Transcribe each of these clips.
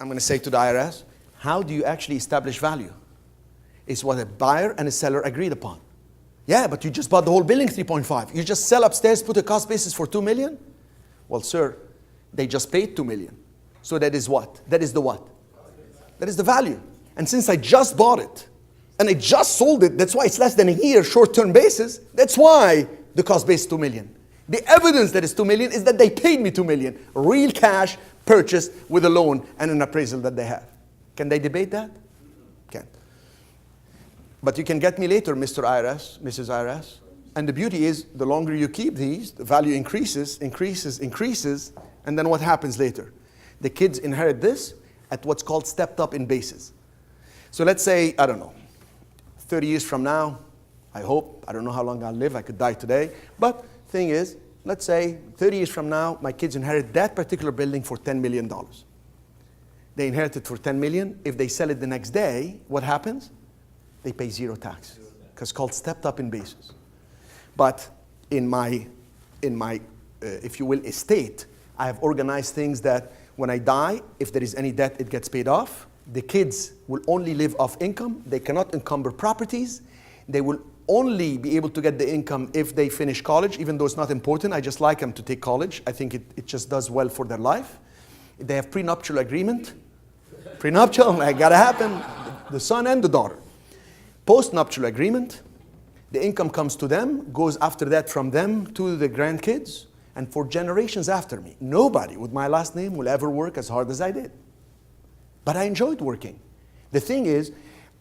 I'm going to say to the IRS, how do you actually establish value? It's what a buyer and a seller agreed upon. Yeah, but you just bought the whole building 3.5. You just sell upstairs, put a cost basis for 2 million? Well, sir, they just paid 2 million. So that is what? That is the what? That is the value. And since I just bought it, and I just sold it, that's why it's less than a year, short-term basis. That's why the cost base is 2 million. The evidence that it's 2 million is that they paid me 2 million. Real cash purchased with a loan and an appraisal that they have. Can they debate that? Can't. But you can get me later, Mr. IRS, Mrs. IRS. And the beauty is, the longer you keep these, the value increases, and then what happens later? The kids inherit this at what's called stepped up in basis. So let's say, I don't know, 30 years from now, I hope, I don't know how long I'll live, I could die today, but thing is, let's say 30 years from now, my kids inherit that particular building for $10 million. They inherit it for 10 million. If they sell it the next day, what happens? They pay zero tax, because it's called stepped up in basis. But in my, if you will, estate, I have organized things that when I die, if there is any debt, it gets paid off. The kids will only live off income. They cannot encumber properties. They will only be able to get the income if they finish college, even though it's not important. I just like them to take college. I think it just does well for their life. They have prenuptial agreement. Prenuptial, that gotta happen. The son and the daughter. Postnuptial agreement. The income comes to them, goes after that from them to the grandkids, and for generations after me. Nobody with my last name will ever work as hard as I did. But I enjoyed working. The thing is,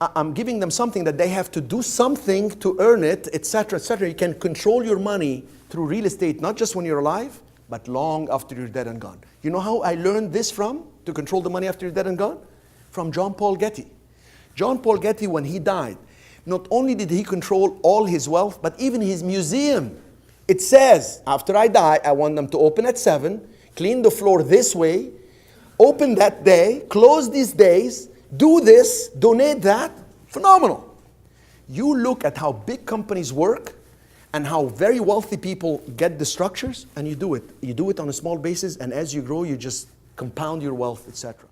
I'm giving them something that they have to do something to earn it, etc., etc. You can control your money through real estate, not just when you're alive, but long after you're dead and gone. You know how I learned this from, to control the money after you're dead and gone? From John Paul Getty. John Paul Getty, when he died, not only did he control all his wealth, but even his museum. It says, after I die, I want them to open at 7, clean the floor this way, open that day, close these days, do this, donate that. Phenomenal. You look at how big companies work and how very wealthy people get the structures, and you do it. You do it on a small basis, and as you grow, you just compound your wealth, etc.